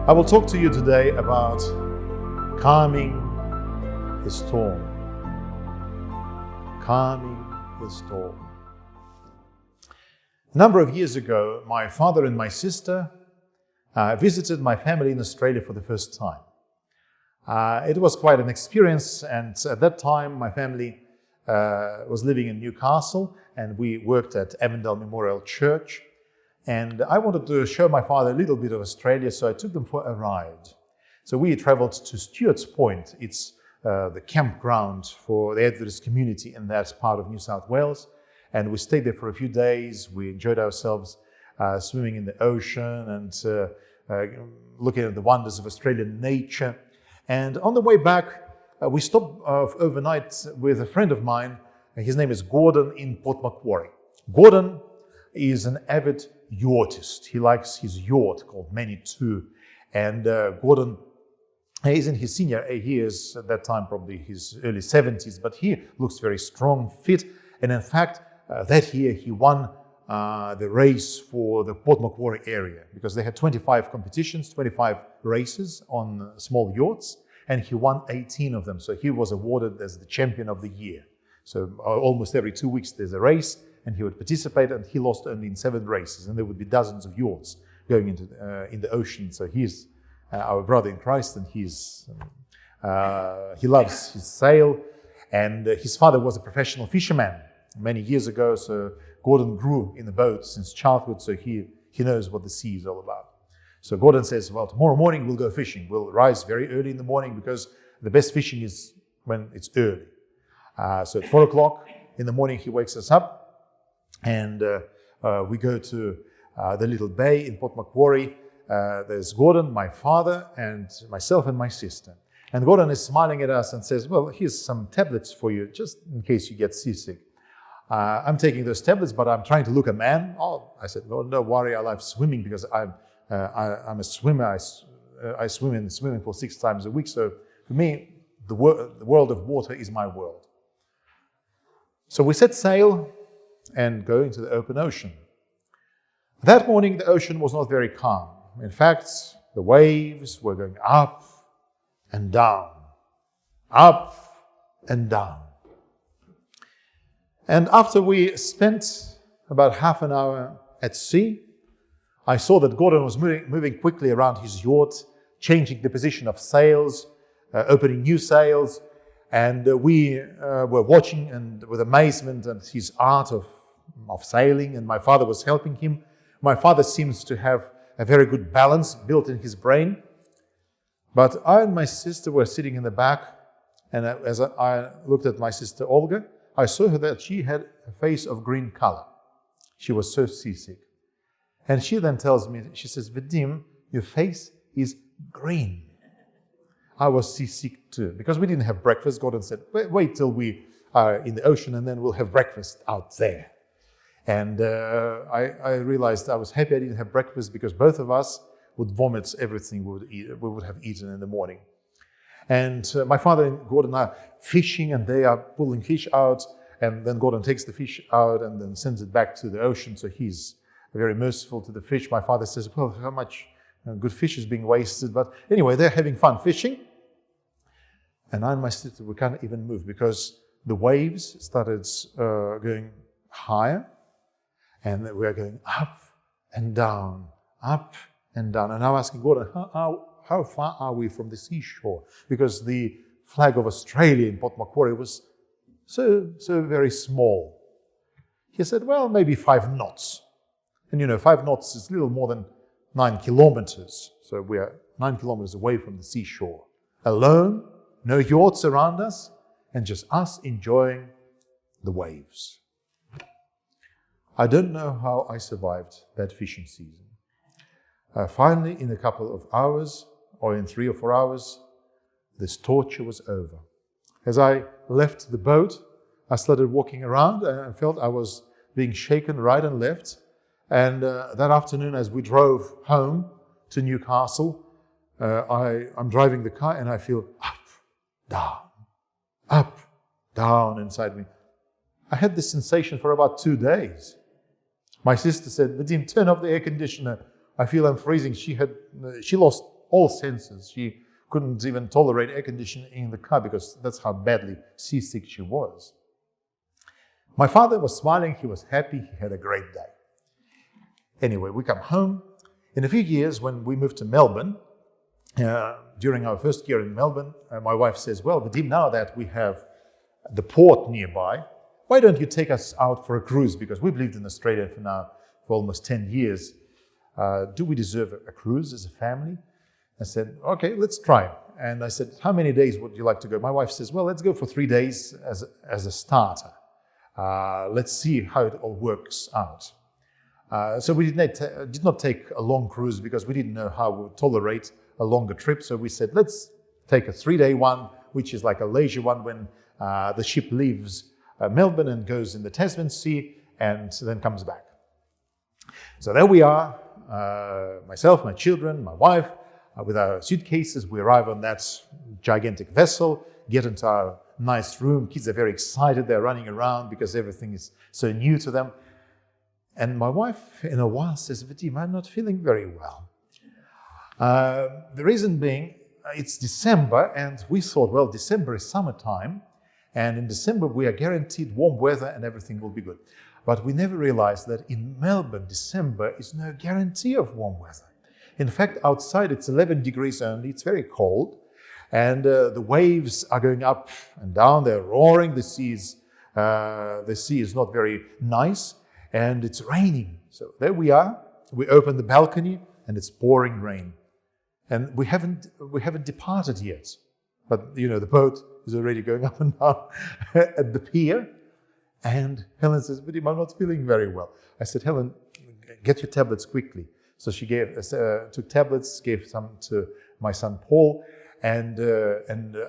I will talk to you today about calming the storm. Calming the storm. A number of years ago, my father and my sister visited my family in Australia for the first time. It was quite an experience, and at that time my family was living in Newcastle, and we worked at Avondale Memorial Church. And I wanted to show my father a little bit of Australia, so I took them for a ride. So we traveled to Stewart's Point. It's the campground for the Adventist community in that part of New South Wales. And we stayed there for a few days. We enjoyed ourselves swimming in the ocean and looking at the wonders of Australian nature. And on the way back, we stopped overnight with a friend of mine. His name is Gordon in Port Macquarie. Gordon is an avid yachtist. He likes his yacht called Manitou. And Gordon is in his senior years at that time, probably his early 70s, but he looks very strong, fit. And in fact, that year he won the race for the Port Macquarie area, because they had 25 competitions, 25 races on small yachts, and he won 18 of them. So he was awarded as the champion of the year. So almost every 2 weeks there's a race, and he would participate, and he lost only in 7 races, and there would be dozens of yachts going into in the ocean. So he's our brother in Christ, and he loves his sail. And his father was a professional fisherman many years ago, so Gordon grew in the boat since childhood, so he knows what the sea is all about. So Gordon says, well, tomorrow morning we'll go fishing. We'll rise very early in the morning, because the best fishing is when it's early. So at 4 o'clock in the morning he wakes us up, and we go to the little bay in Port Macquarie. There's Gordon, my father, and myself and my sister. And Gordon is smiling at us and says, well, here's some tablets for you, just in case you get seasick. I'm taking those tablets, but I'm trying to look a man. Oh, I said, well, don't worry, I love swimming, because I'm a swimmer. I swim in the swimming pool 6 times a week. So for me, the world of water is my world. So we set sail and go into the open ocean. That morning, the ocean was not very calm. In fact, the waves were going up and down, up and down. And after we spent about half an hour at sea, I saw that Gordon was moving quickly around his yacht, changing the position of sails, opening new sails, and we were watching and with amazement at his art of sailing, and my father was helping him. My father seems to have a very good balance built in his brain. But I and my sister were sitting in the back, and as I looked at my sister Olga, I saw her that she had a face of green color. She was so seasick. And she then tells me, she says, Vadim, your face is green. I was seasick too, because we didn't have breakfast. Gordon said, wait till we are in the ocean, and then we'll have breakfast out there. And I realized I was happy I didn't have breakfast, because both of us would vomit everything we would have eaten in the morning. And my father and Gordon are fishing, and they are pulling fish out, and then Gordon takes the fish out and then sends it back to the ocean. So he's very merciful to the fish. My father says, well, how much good fish is being wasted. But anyway, they're having fun fishing. And I and my sister, we can't even move, because the waves started going higher, and we are going up and down, up and down. And I'm asking Gordon, how far are we from the seashore? Because the flag of Australia in Port Macquarie was so very small. He said, well, maybe 5 knots. And 5 knots is a little more than 9 kilometers. So we are 9 kilometers away from the seashore. Alone, no yachts around us, and just us enjoying the waves. I don't know how I survived that fishing season. Finally, in a couple of hours, or in 3 or 4 hours, this torture was over. As I left the boat, I started walking around, and I felt I was being shaken right and left. And that afternoon, as we drove home to Newcastle, I'm driving the car, and I feel up, down inside me. I had this sensation for about 2 days. My sister said, Vadim, turn off the air conditioner. I feel I'm freezing. She lost all senses. She couldn't even tolerate air conditioning in the car because that's how badly seasick she was. My father was smiling, he was happy, he had a great day. Anyway, we come home. In a few years, when we moved to Melbourne, during our first year in Melbourne, my wife says, well, Vadim, now that we have the port nearby, why don't you take us out for a cruise? Because we've lived in Australia for almost 10 years. Do we deserve a cruise as a family? I said, okay, let's try. And I said, how many days would you like to go? My wife says, well, let's go for 3 days as a starter. Let's see how it all works out. So we did not take a long cruise because we didn't know how we would tolerate a longer trip. So we said, let's take a 3-day one, which is like a leisure one when the ship leaves Melbourne and goes in the Tasman Sea and then comes back. So there we are, myself, my children, my wife, with our suitcases. We arrive on that gigantic vessel, get into our nice room. Kids are very excited. They're running around because everything is so new to them. And my wife, in a while, says, Vadim, I'm not feeling very well. The reason being, it's December, and we thought, well, December is summertime, and in December we are guaranteed warm weather and everything will be good. But we never realized that in Melbourne, December is no guarantee of warm weather. In fact, outside it's 11 degrees only, it's very cold, and the waves are going up and down, they're roaring, the sea is not very nice, and it's raining. So there we are, we open the balcony, and it's pouring rain. And we haven't departed yet, but the boat is already going up and down at the pier. And Helen says, Vadim, I'm not feeling very well. I said, Helen, get your tablets quickly. So she took tablets, gave some to my son Paul, and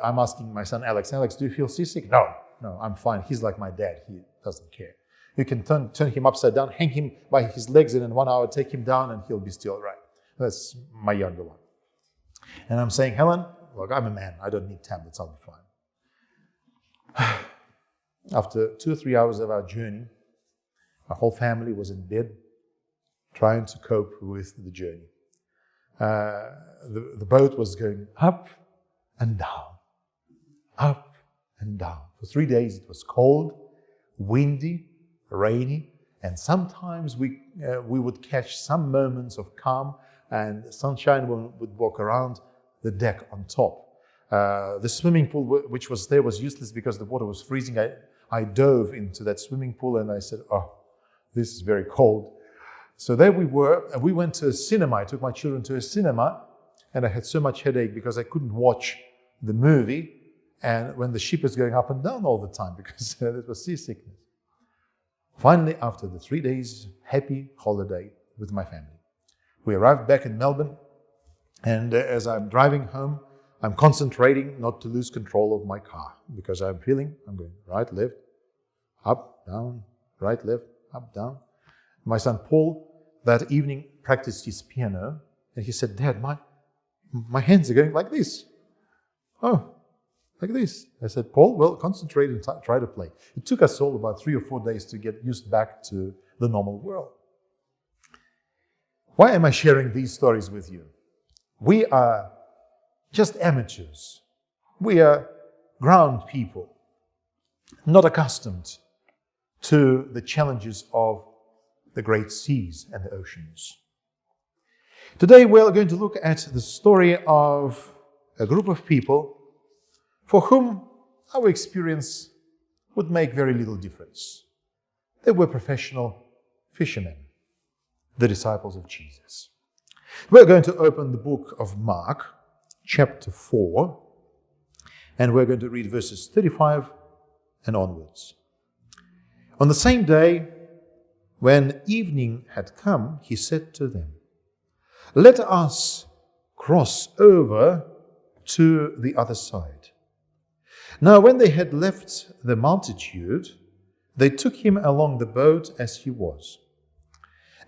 I'm asking my son Alex, do you feel seasick? No, I'm fine. He's like my dad. He doesn't care. You can turn him upside down, hang him by his legs, and in 1 hour take him down, and he'll be still all right. That's my younger one. And I'm saying, Helen, look, I'm a man. I don't need tablets. I'll be fine. After 2 or 3 hours of our journey, our whole family was in bed trying to cope with the journey. The boat was going up and down, up and down. For 3 days it was cold, windy, rainy, and sometimes we would catch some moments of calm and sunshine when we would walk around the deck on top. The swimming pool which was there was useless because the water was freezing. I dove into that swimming pool and I said, oh, this is very cold. So there we were, and we went to a cinema. I took my children to a cinema, and I had so much headache because I couldn't watch the movie and when the ship is going up and down all the time because it was seasickness. Finally, after the 3 days happy holiday with my family, we arrived back in Melbourne, and as I'm driving home, I'm concentrating not to lose control of my car because I'm going right, left, up, down, right, left, up, down. My son Paul that evening practiced his piano, and he said, Dad, my hands are going like this. Oh, like this. I said, Paul, well, concentrate and try to play. It took us all about 3 or 4 days to get used back to the normal world. Why am I sharing these stories with you? We are just amateurs. We are ground people, not accustomed to the challenges of the great seas and the oceans. Today we're going to look at the story of a group of people for whom our experience would make very little difference. They were professional fishermen, the disciples of Jesus. We're going to open the book of Mark, chapter 4, and we're going to read verses 35 and onwards. On the same day, when evening had come, he said to them, "Let us cross over to the other side." Now, when they had left the multitude, they took him along the boat as he was.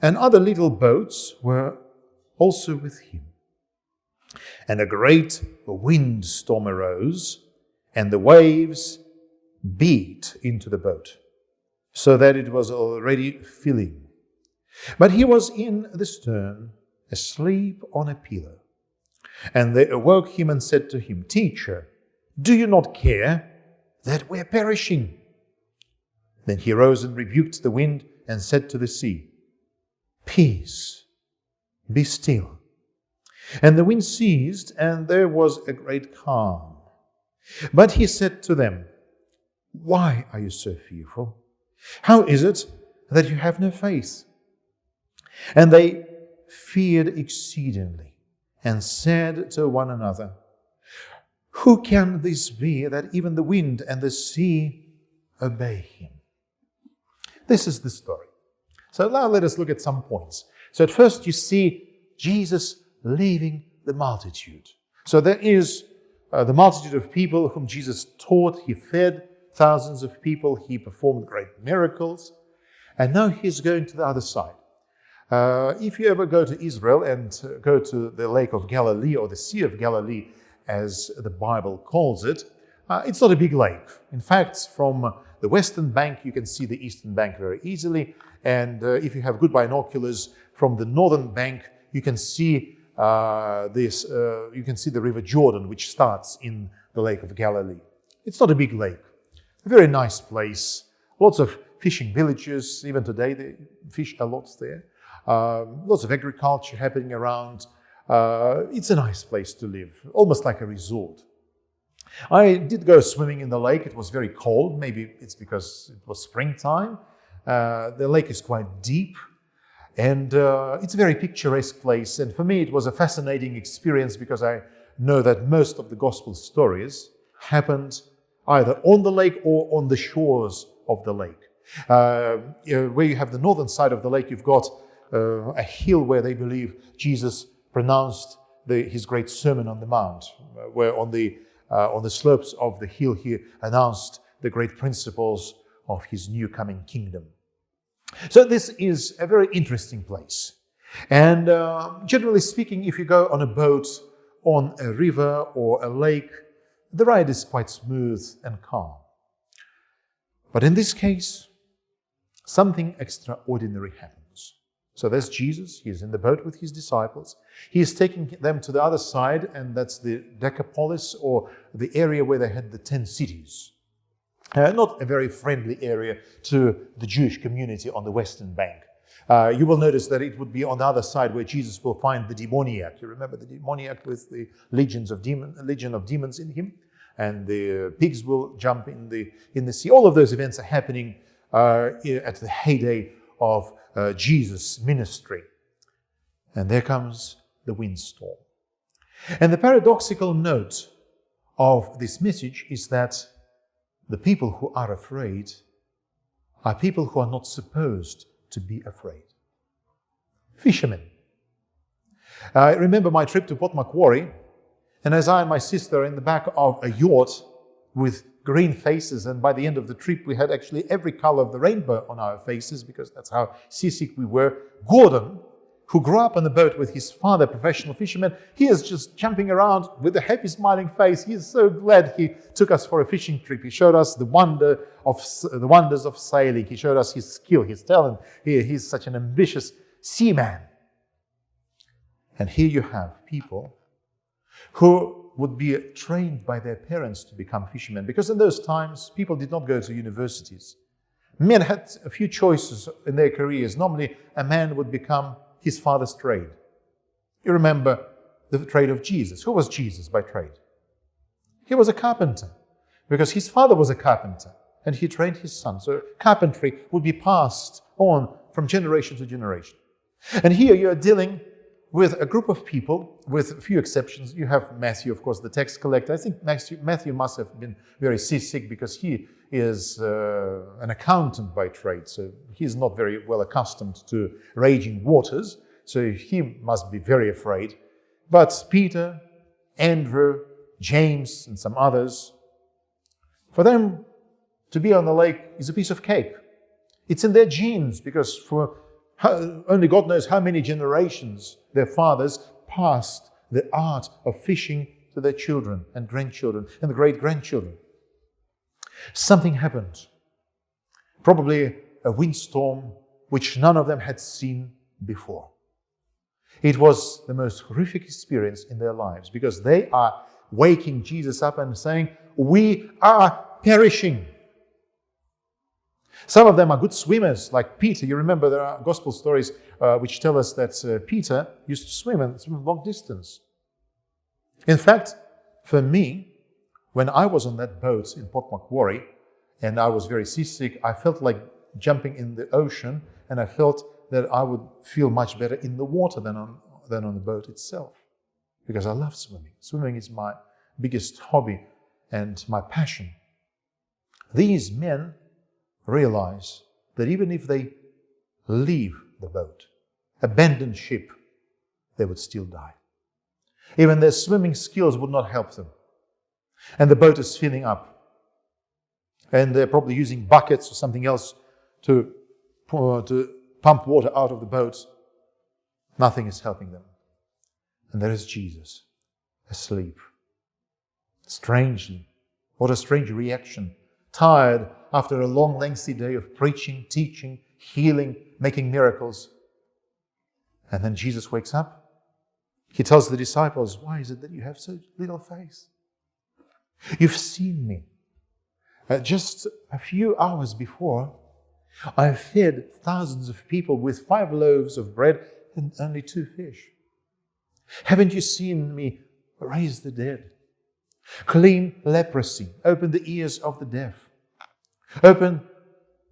And other little boats were also with him. And a great windstorm arose, and the waves beat into the boat, so that it was already filling. But he was in the stern, asleep on a pillow. And they awoke him and said to him, "Teacher, do you not care that we are perishing?" Then he rose and rebuked the wind and said to the sea, "Peace, be still." And the wind ceased, and there was a great calm. But he said to them, "Why are you so fearful? How is it that you have no faith?" And they feared exceedingly and said to one another, "Who can this be that even the wind and the sea obey him?" This is the story. So now let us look at some points. So at first you see Jesus leaving the multitude. So there is the multitude of people whom Jesus taught. He fed thousands of people. He performed great miracles. And now he's going to the other side. If you ever go to Israel and go to the Lake of Galilee or the Sea of Galilee, as the Bible calls it, it's not a big lake. In fact, from the western bank, you can see the eastern bank very easily. And if you have good binoculars, from the northern bank, you can see you can see the River Jordan, which starts in the Lake of Galilee. It's not a big lake. A very nice place. Lots of fishing villages. Even today, they fish a lot there. Lots of agriculture happening around. It's a nice place to live, almost like a resort. I did go swimming in the lake. It was very cold. Maybe it's because it was springtime. The lake is quite deep, and it's a very picturesque place. And for me, it was a fascinating experience because I know that most of the gospel stories happened either on the lake or on the shores of the lake. Where you have the northern side of the lake, you've got a hill where they believe Jesus pronounced his great Sermon on the Mount, where on the slopes of the hill he announced the great principles of his new coming kingdom. So this is a very interesting place. And generally speaking, if you go on a boat on a river or a lake, the ride is quite smooth and calm. But in this case, something extraordinary happens. So there's Jesus. He is in the boat with his disciples. He is taking them to the other side, and that's the Decapolis, or the area where they had the 10 cities. Not a very friendly area to the Jewish community on the western bank. You will notice that it would be on the other side where Jesus will find the demoniac. You remember the demoniac with the legion of demons in him, and the pigs will jump in the sea. All of those events are happening at the heyday of Jesus' ministry. And there comes the windstorm. And the paradoxical note of this message is that the people who are afraid are people who are not supposed to be afraid. Fishermen. I remember my trip to Port Macquarie, and as I and my sister are in the back of a yacht with green faces, and by the end of the trip we had actually every color of the rainbow on our faces because that's how seasick we were. Gordon, who grew up on the boat with his father, professional fisherman, he is just jumping around with a happy smiling face. He is so glad he took us for a fishing trip. He showed us the wonders of sailing. He showed us his skill, his talent. He's such an ambitious seaman. And here you have people who would be trained by their parents to become fishermen, because in those times people did not go to universities. Men had a few choices in their careers. Normally a man would become his father's trade. You remember the trade of Jesus. Who was Jesus by trade? He was a carpenter, because his father was a carpenter and he trained his son. So carpentry would be passed on from generation to generation. And here you are dealing with a group of people, with a few exceptions. You have Matthew, of course, the tax collector. I think Matthew must have been very seasick because he is an accountant by trade, so he's not very well accustomed to raging waters, so he must be very afraid. But Peter, Andrew, James, and some others, for them to be on the lake is a piece of cake. It's in their genes, because for only God knows how many generations their fathers passed the art of fishing to their children and grandchildren and the great-grandchildren. Something happened, probably a windstorm which none of them had seen before. It was the most horrific experience in their lives because they are waking Jesus up and saying, we are perishing. Some of them are good swimmers, like Peter. You remember there are gospel stories which tell us that Peter used to swim and swim long distance. In fact, for me, when I was on that boat in Port Macquarie and I was very seasick, I felt like jumping in the ocean, and I felt that I would feel much better in the water than on the boat itself, because I love swimming. Swimming is my biggest hobby and my passion. These men realize that even if they leave the boat, abandon ship, they would still die. Even their swimming skills would not help them. And the boat is filling up. And they're probably using buckets or something else to pump water out of the boat. Nothing is helping them. And there is Jesus, asleep. Strangely, what a strange reaction. Tired after a long, lengthy day of preaching, teaching, healing, making miracles. And then Jesus wakes up. He tells the disciples, why is it that you have such little faith? You've seen me. Just a few hours before, I fed thousands of people with 5 loaves of bread and only 2 fish. Haven't you seen me raise the dead, clean leprosy, open the ears of the deaf, open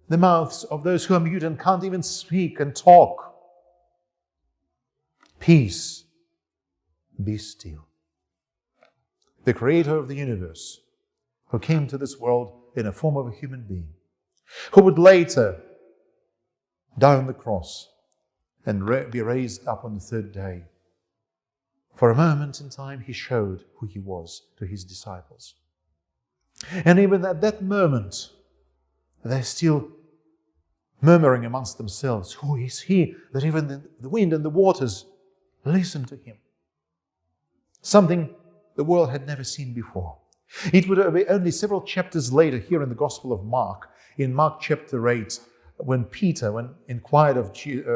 the mouths of those who are mute and can't even speak and talk? Peace, be still. The Creator of the universe, who came to this world in the form of a human being, who would later die on the cross and be raised up on the 3rd day. For a moment in time, he showed who he was to his disciples. And even at that moment, they're still murmuring amongst themselves, who is he that even the wind and the waters listen to him? Something the world had never seen before. It would be only several chapters later here in the Gospel of Mark, in Mark chapter 8, when Peter, when inquired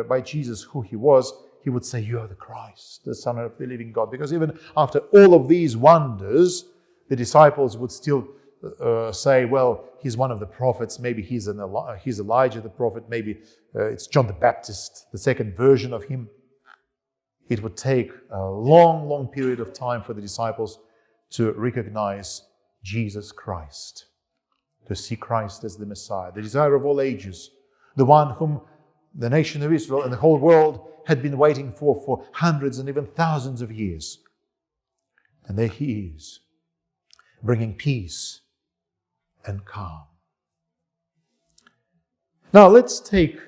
by Jesus who he was, he would say, you are the Christ, the Son of the living God. Because even after all of these wonders, the disciples would still say, well, he's one of the prophets, maybe he's Elijah the prophet, maybe it's John the Baptist, the second version of him. It would take a long, long period of time for the disciples to recognize Jesus Christ, to see Christ as the Messiah, the desire of all ages, the one whom the nation of Israel and the whole world had been waiting for hundreds and even thousands of years. And there he is, bringing peace and calm. Now let's take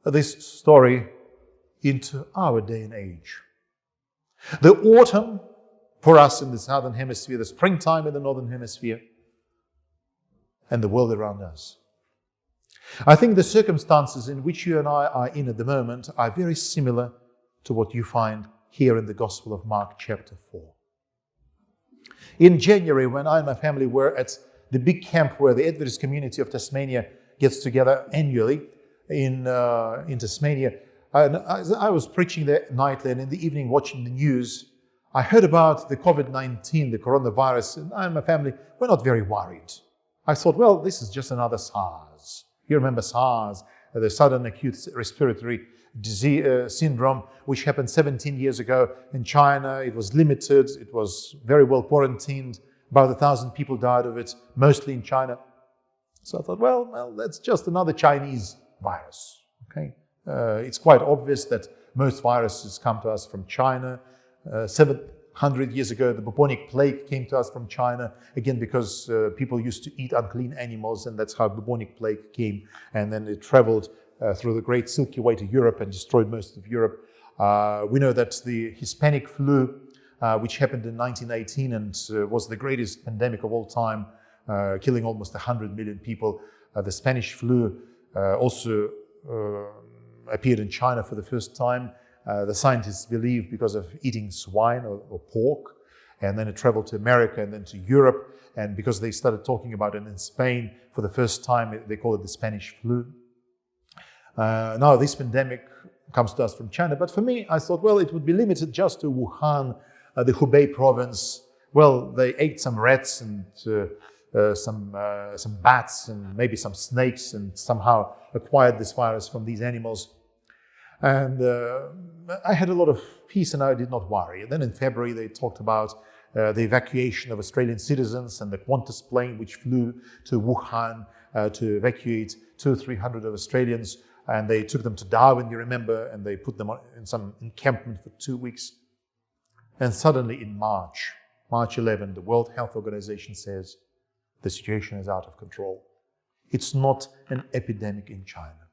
this story into our day and age. The autumn for us in the southern hemisphere, the springtime in the northern hemisphere, and the world around us. I think the circumstances in which you and I are in at the moment are very similar to what you find here in the Gospel of Mark chapter 4. In January, when I and my family were at the big camp where the Adventist community of Tasmania gets together annually in Tasmania, and I was preaching there nightly, and in the evening watching the news, I heard about the COVID-19, the coronavirus, and I and my family were not very worried. I thought, well, this is just another SARS. You remember SARS, the sudden acute respiratory disease syndrome, which happened 17 years ago in China. It was limited. It was very well quarantined. About 1,000 people died of it, mostly in China. So I thought, well, that's just another Chinese virus. Okay, it's quite obvious that most viruses come to us from China. 700 years ago, the bubonic plague came to us from China, again because people used to eat unclean animals, and that's how bubonic plague came. And then it traveled through the Great Silky Way to Europe and destroyed most of Europe. We know that the Hispanic flu, which happened in 1918 and was the greatest pandemic of all time, killing almost 100 million people. The Spanish flu also appeared in China for the first time. The scientists believe because of eating swine or pork, and then it traveled to America and then to Europe, and because they started talking about it in Spain for the first time, they call it the Spanish flu. Now this pandemic comes to us from China. But for me, I thought, well, it would be limited just to Wuhan, the Hubei province. Well, they ate some rats and some bats and maybe some snakes and somehow acquired this virus from these animals. And I had a lot of peace and I did not worry. And then in February, they talked about the evacuation of Australian citizens and the Qantas plane which flew to Wuhan to evacuate 200 or 300 of Australians. And they took them to Darwin, you remember, and they put them in some encampment for 2 weeks. And suddenly in March 11, the World Health Organization says the situation is out of control. It's not an epidemic in China.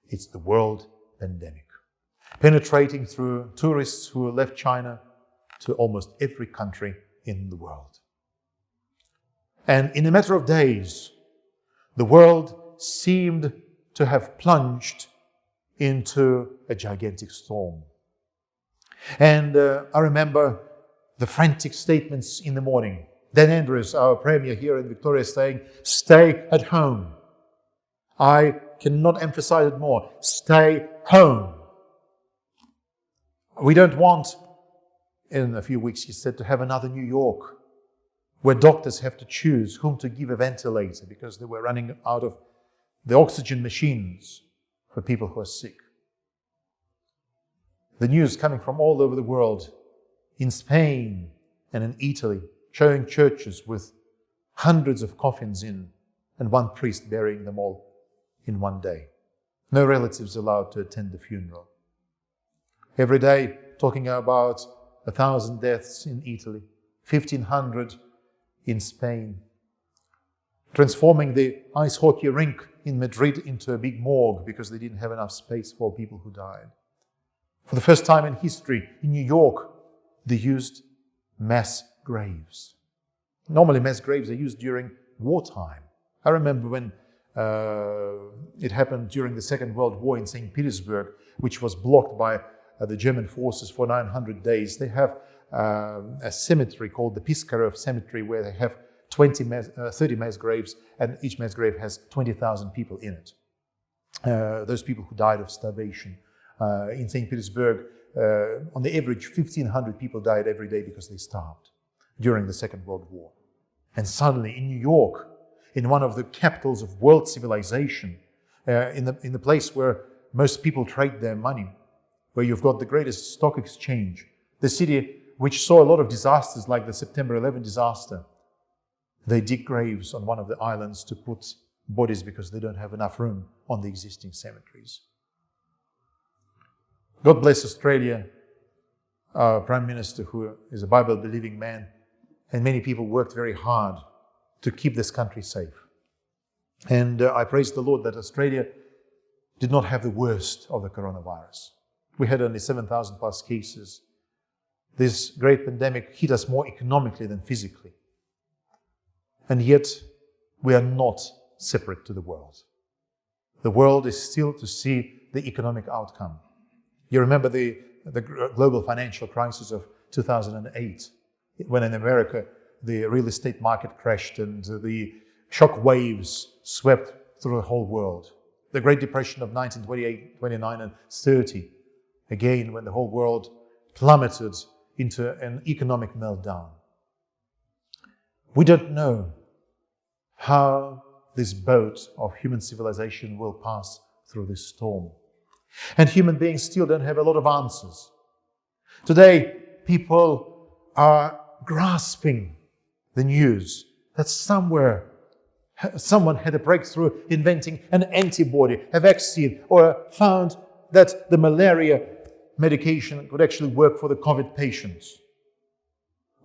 It's the world pandemic, penetrating through tourists who left China to almost every country in the world. And in a matter of days, the world seemed to have plunged into a gigantic storm. And I remember the frantic statements in the morning. Dan Andrews, our Premier here in Victoria, saying, stay at home. I cannot emphasize it more. Stay home. We don't want, in a few weeks, he said, to have another New York, where doctors have to choose whom to give a ventilator because they were running out of the oxygen machines for people who are sick. The news coming from all over the world, in Spain and in Italy, showing churches with hundreds of coffins in and one priest burying them all in one day. No relatives allowed to attend the funeral. Every day talking about 1,000 deaths in Italy, 1,500 in Spain, transforming the ice hockey rink in Madrid into a big morgue because they didn't have enough space for people who died. For the first time in history, in New York, they used mass graves. Normally, mass graves are used during wartime. I remember when it happened during the Second World War in St. Petersburg, which was blocked by the German forces for 900 days. They have a cemetery called the Piskarev Cemetery where they have 30 mass graves, and each mass grave has 20,000 people in it. Those people who died of starvation. In St. Petersburg, on the average, 1,500 people died every day because they starved during the Second World War. And suddenly in New York, in one of the capitals of world civilization, in the place where most people trade their money, where you've got the greatest stock exchange, the city which saw a lot of disasters like the September 11 disaster, they dig graves on one of the islands to put bodies because they don't have enough room on the existing cemeteries. God bless Australia, our Prime Minister, who is a Bible-believing man, and many people worked very hard to keep this country safe. And I praise the Lord that Australia did not have the worst of the coronavirus. We had only 7,000 plus cases. This great pandemic hit us more economically than physically. And yet, we are not separate to the world. The world is still to see the economic outcome. You remember the global financial crisis of 2008, when in America the real estate market crashed and the shock waves swept through the whole world. The Great Depression of 1928, 29 and 30, again when the whole world plummeted into an economic meltdown. We don't know how this boat of human civilization will pass through this storm. And human beings still don't have a lot of answers. Today, people are grasping the news that somewhere someone had a breakthrough inventing an antibody, a vaccine, or found that the malaria medication could actually work for the COVID patients.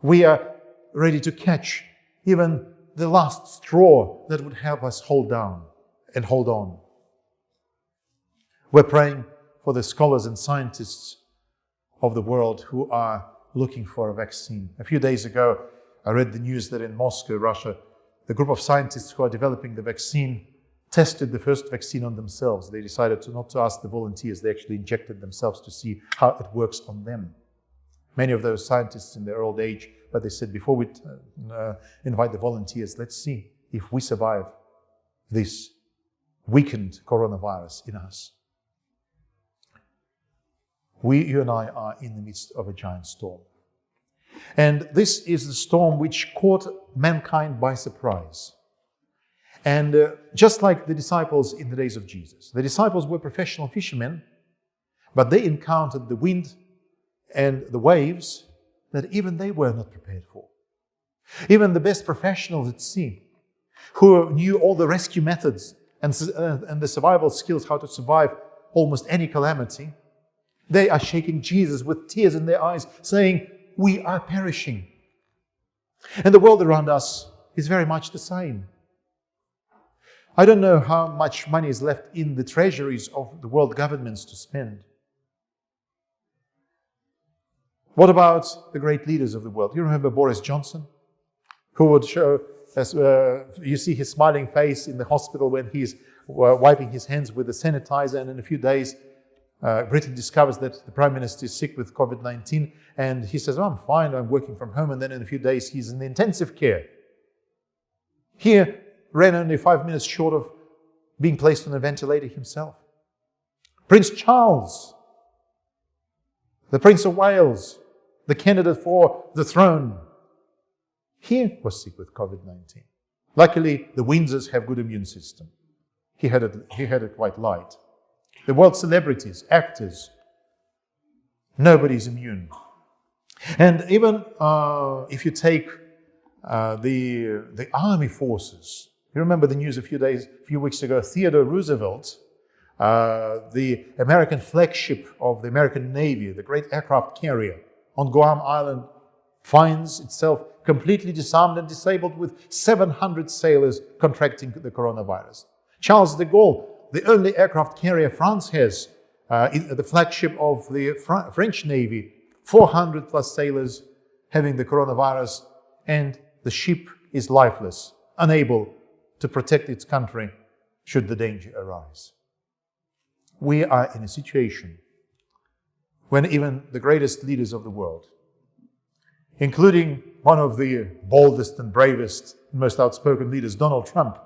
We are ready to catch even the last straw that would help us hold down and hold on. We're praying for the scholars and scientists of the world who are looking for a vaccine. A few days ago, I read the news that in Moscow, Russia, the group of scientists who are developing the vaccine tested the first vaccine on themselves. They decided not to ask the volunteers. They actually injected themselves to see how it works on them. Many of those scientists in their old age, but they said, before we invite the volunteers, let's see if we survive this weakened coronavirus in us. You and I are in the midst of a giant storm. And this is the storm which caught mankind by surprise. And just like the disciples in the days of Jesus, the disciples were professional fishermen, but they encountered the wind and the waves that even they were not prepared for. Even the best professionals at sea, who knew all the rescue methods and the survival skills, how to survive almost any calamity, they are shaking Jesus with tears in their eyes, saying, "We are perishing." And the world around us is very much the same. I don't know how much money is left in the treasuries of the world governments to spend. What about the great leaders of the world? You remember Boris Johnson, who would show, as you see his smiling face in the hospital when he's wiping his hands with the sanitizer, and in a few days, Britain discovers that the Prime Minister is sick with COVID-19, and he says, "Oh, I'm fine, I'm working from home," and then in a few days he's in the intensive care. Here, ran only 5 minutes short of being placed on a ventilator himself. Prince Charles, the Prince of Wales, the candidate for the throne, he was sick with COVID-19. Luckily, the Windsors have good immune system. He had it quite light. The world celebrities, actors, nobody's immune. And even if you take the army forces, you remember the news a few weeks ago, Theodore Roosevelt, the American flagship of the American Navy, the great aircraft carrier on Guam Island, finds itself completely disarmed and disabled with 700 sailors contracting the coronavirus. Charles de Gaulle, the only aircraft carrier France has, the flagship of the French Navy, 400 plus sailors having the coronavirus, and the ship is lifeless, unable to protect its country should the danger arise. We are in a situation when even the greatest leaders of the world, including one of the boldest and bravest and most outspoken leaders, Donald Trump,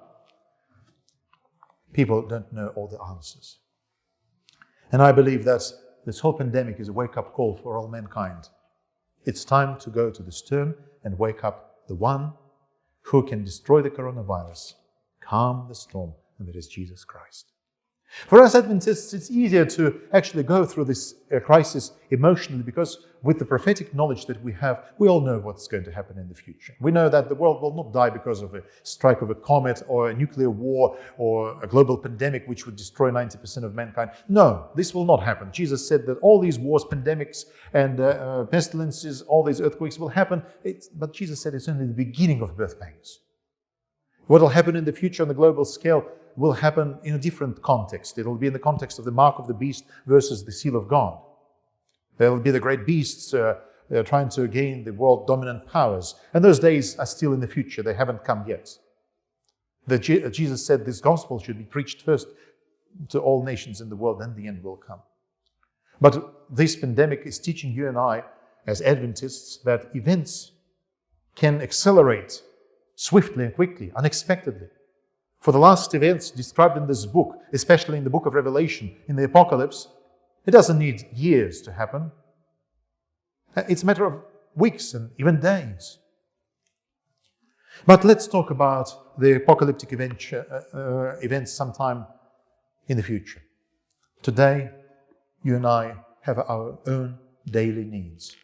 people don't know all the answers. And I believe that this whole pandemic is a wake-up call for all mankind. It's time to go to the stern and wake up the one who can destroy the coronavirus, calm the storm, and that is Jesus Christ. For us Adventists, it's easier to actually go through this crisis emotionally because with the prophetic knowledge that we have, we all know what's going to happen in the future. We know that the world will not die because of a strike of a comet or a nuclear war or a global pandemic which would destroy 90% of mankind. No, this will not happen. Jesus said that all these wars, pandemics, and pestilences, all these earthquakes will happen. But Jesus said it's only the beginning of birth pangs. What will happen in the future on the global scale will happen in a different context. It will be in the context of the mark of the beast versus the seal of God. There will be the great beasts trying to gain the world dominant powers. And those days are still in the future. They haven't come yet. Jesus said this gospel should be preached first to all nations in the world, then the end will come. But this pandemic is teaching you and I, as Adventists, that events can accelerate swiftly and quickly, unexpectedly. For the last events described in this book, especially in the book of Revelation, in the Apocalypse, it doesn't need years to happen. It's a matter of weeks and even days. But let's talk about the apocalyptic events sometime in the future. Today, you and I have our own daily needs.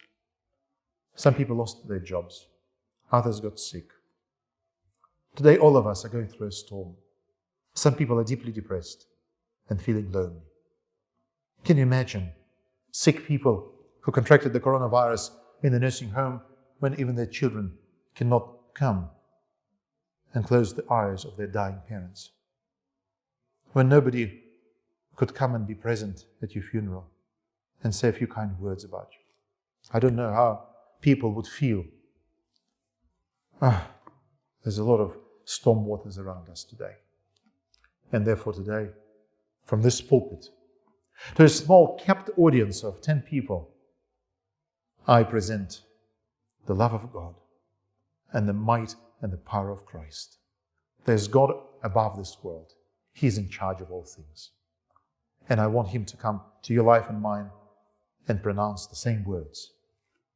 Some people lost their jobs. Others got sick. Today, all of us are going through a storm. Some people are deeply depressed and feeling lonely. Can you imagine sick people who contracted the coronavirus in the nursing home when even their children cannot come and close the eyes of their dying parents? When nobody could come and be present at your funeral and say a few kind words about you. I don't know how people would feel. There's a lot of storm waters around us today. And therefore today, from this pulpit, to a small capped audience of 10 people, I present the love of God and the might and the power of Christ. There's God above this world. He's in charge of all things. And I want Him to come to your life and mine and pronounce the same words.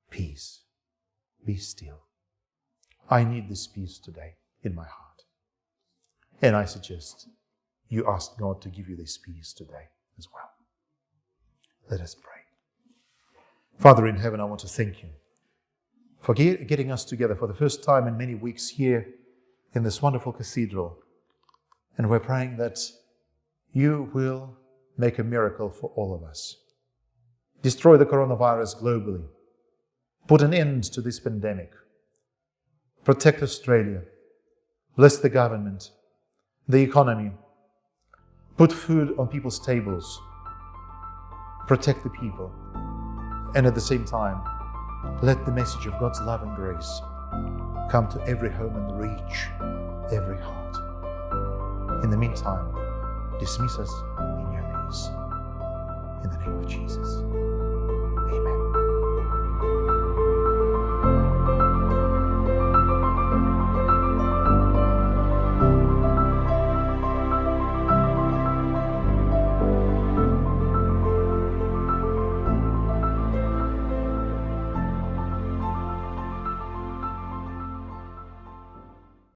Peace, be still. I need this peace today in my heart. And I suggest you ask God to give you this peace today as well. Let us pray. Father in heaven, I want to thank you for getting us together for the first time in many weeks here in this wonderful cathedral. And we're praying that you will make a miracle for all of us. Destroy the coronavirus globally. Put an end to this pandemic. Protect Australia. Bless the government, the economy. Put food on people's tables. Protect the people. And at the same time, let the message of God's love and grace come to every home and reach every heart. In the meantime, dismiss us in your peace. In the name of Jesus. Amen.